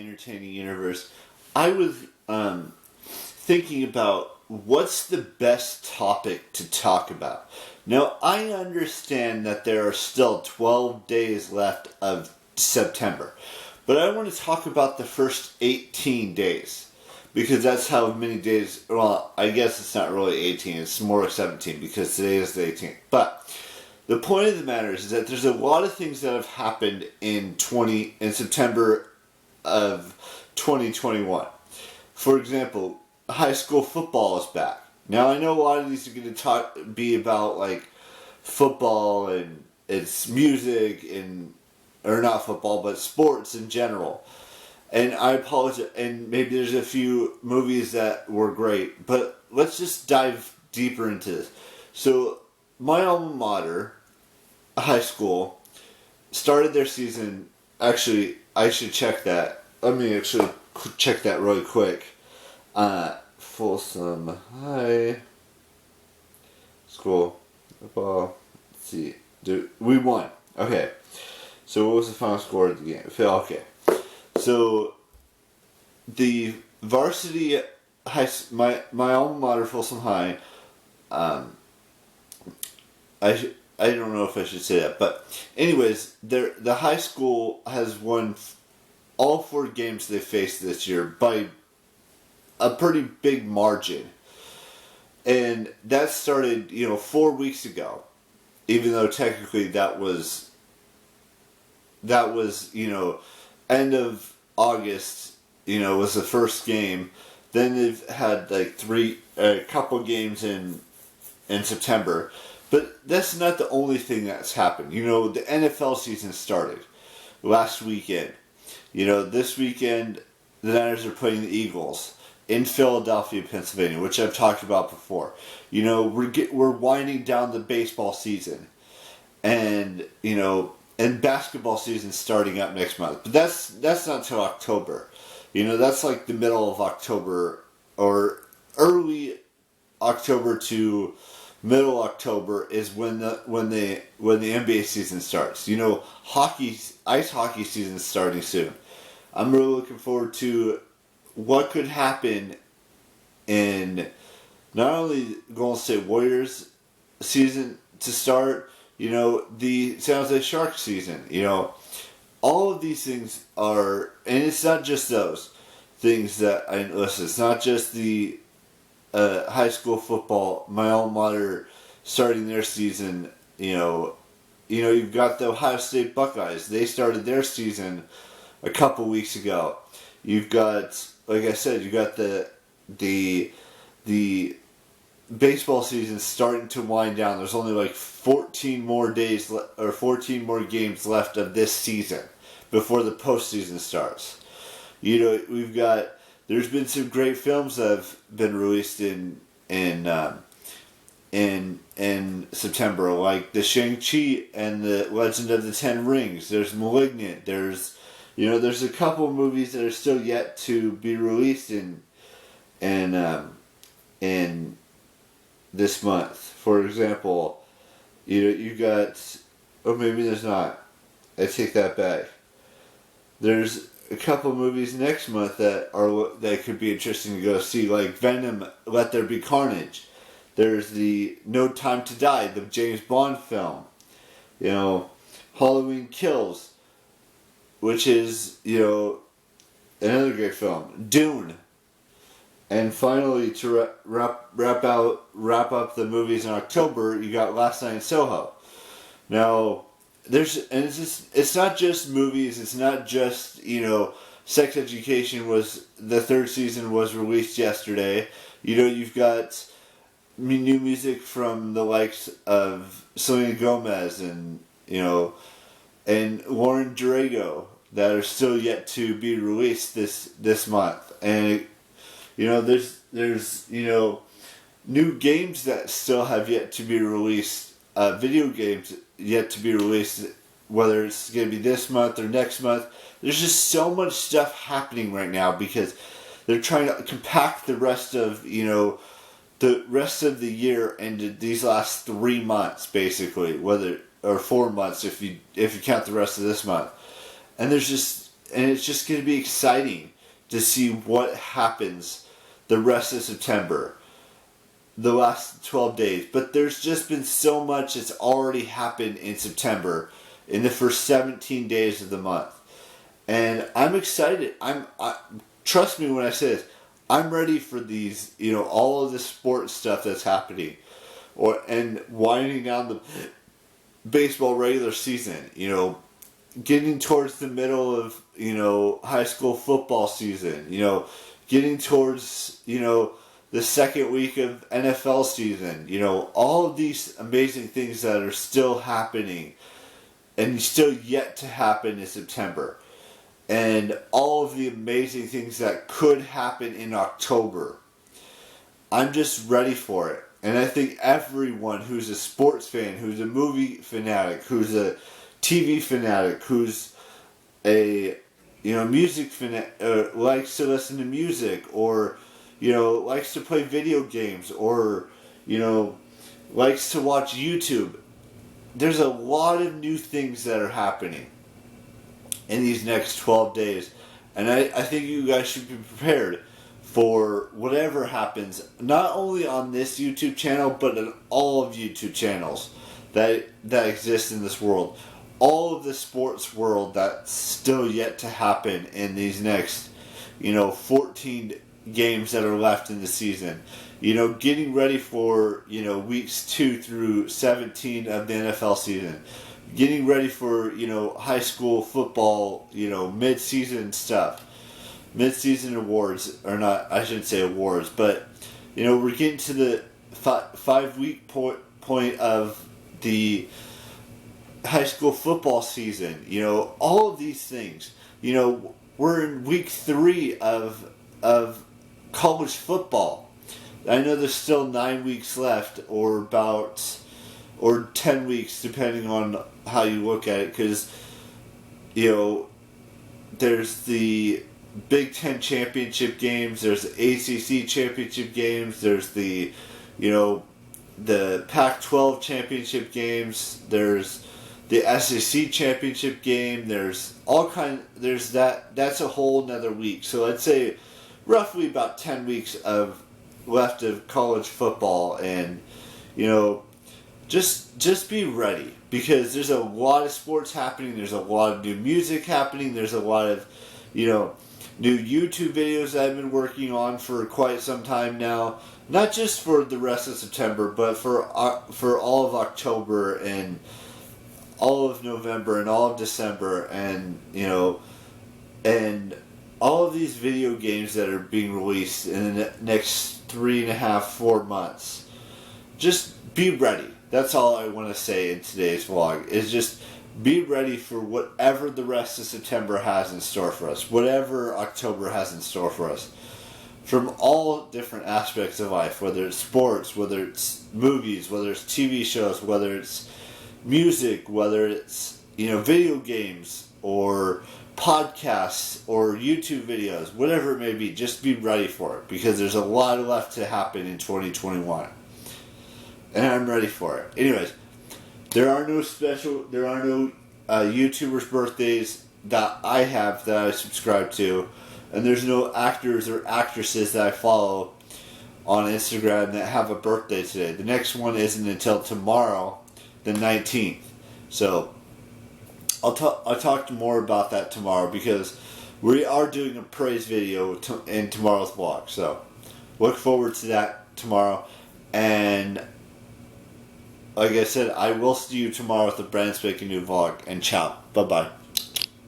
entertaining universe, I was thinking about what's the best topic to talk about. Now, I understand that there are still 12 days left of September, but I want to talk about the first 18 days. Because that's how many days, well, I guess it's not really 18, it's more like 17, because today is the 18th. But the point of the matter is that there's a lot of things that have happened in September of 2021. For example, high school football is back. Now, I know a lot of these are going to be about, like, football and it's music and, or not football, but sports in general. And I apologize, and maybe there's a few movies that were great, but let's just dive deeper into this. So, my alma mater, high school, started their season, actually, I should check that. Let me actually check that really quick. Folsom High School football, let's see, we won. Okay, so what was the final score of the game? Okay. So, the varsity my alma mater, Folsom High, I don't know if I should say that, but anyways, the high school has won all 4 games they faced this year by a pretty big margin. And that started, 4 weeks ago, even though technically that was, end of August, was the first game. Then they've had like a couple games in September. But that's not the only thing that's happened. The NFL season started last weekend. This weekend the Niners are playing the Eagles in Philadelphia, Pennsylvania, which I've talked about before. We're winding down the baseball season. And, and basketball season starting up next month. But that's not till October. That's like the middle of October or early October to middle October is when the NBA season starts. Ice hockey season is starting soon. I'm really looking forward to what could happen in not only Golden State Warriors season to start, the San Jose Sharks season, all of these things are, and it's not just those things that I listen. It's not just the high school football, my alma mater starting their season. You've got the Ohio State Buckeyes. They started their season a couple weeks ago. You've got, like I said, you got the baseball season starting to wind down. There's only like 14 more days or 14 more games left of this season before the postseason starts. There's been some great films that have been released in September, like the Shang-Chi and the Legend of the Ten Rings. There's Malignant. There's a couple of movies that are still yet to be released in this month. For example, you got, or maybe there's not. I take that back. There's a couple movies next month that could be interesting to go see, like Venom, Let There Be Carnage. There's the No Time to Die, the James Bond film. Halloween Kills, which is, another great film. Dune. And finally, to wrap up the movies in October, you got Last Night in Soho. Now, it's not just movies. It's not just Sex Education the 3rd season was released yesterday. You've got new music from the likes of Selena Gomez and Lauren Durago that are still yet to be released this month. And there's new games that still have yet to be released, video games yet to be released, whether it's going to be this month or next month. There's just so much stuff happening right now because they're trying to compact the rest of the year into these last 3 months, basically, or 4 months if you count the rest of this month. And there's just, it's just going to be exciting to see what happens the rest of September, the last 12 days. But there's just been so much that's already happened in September, in the first 17 days of the month. And I'm excited. Trust me when I say this, I'm ready for these, all of the sports stuff that's happening. And winding down the baseball regular season, getting towards the middle of, high school football season, getting towards, the second week of NFL season, all of these amazing things that are still happening and still yet to happen in September. And all of the amazing things that could happen in October. I'm just ready for it. And I think everyone who's a sports fan, who's a movie fanatic, who's a TV fanatic, who's a music fanatic, likes to listen to music, or likes to play video games, or likes to watch YouTube. There's a lot of new things that are happening in these next 12 days, and I think you guys should be prepared for whatever happens, not only on this YouTube channel, but in all of YouTube channels that exist in this world. All of the sports world that's still yet to happen in these next, 14 games that are left in the season. Getting ready for, weeks 2 through 17 of the NFL season. Getting ready for, high school football, mid-season stuff. Mid-season awards, or not, I shouldn't say awards, but, we're getting to the 5-week point of the high school football season. All of these things. We're in week 3 of college football. I know there's still 9 weeks left, or 10 weeks, depending on how you look at it, because, there's the Big Ten championship games, there's the ACC championship games, there's the Pac-12 championship games, there's the SEC championship game, there's that's a whole nother week. So I'd say roughly about 10 weeks left of college football, and just be ready, because there's a lot of sports happening, there's a lot of new music happening, there's a lot of new YouTube videos that I've been working on for quite some time now, not just for the rest of September, but for all of October and all of November and all of December, and and all of these video games that are being released in the next 3.5-4 months. Just be ready. That's all I want to say in today's vlog, is just be ready for whatever the rest of September has in store for us, whatever October has in store for us, from all different aspects of life, whether it's sports, whether it's movies, whether it's TV shows, whether it's music, whether it's video games, or podcasts, or YouTube videos, whatever it may be. Just be ready for it, because there's a lot left to happen in 2021, and I'm ready for it. Anyways, there are no YouTubers' birthdays that I subscribe to, and there's no actors or actresses that I follow on Instagram that have a birthday today. The next one isn't until tomorrow, the 19th. So I'll talk more about that tomorrow, because we are doing a praise video in tomorrow's vlog. So look forward to that tomorrow. And like I said, I will see you tomorrow with a brand spanking new vlog. And ciao. Bye-bye.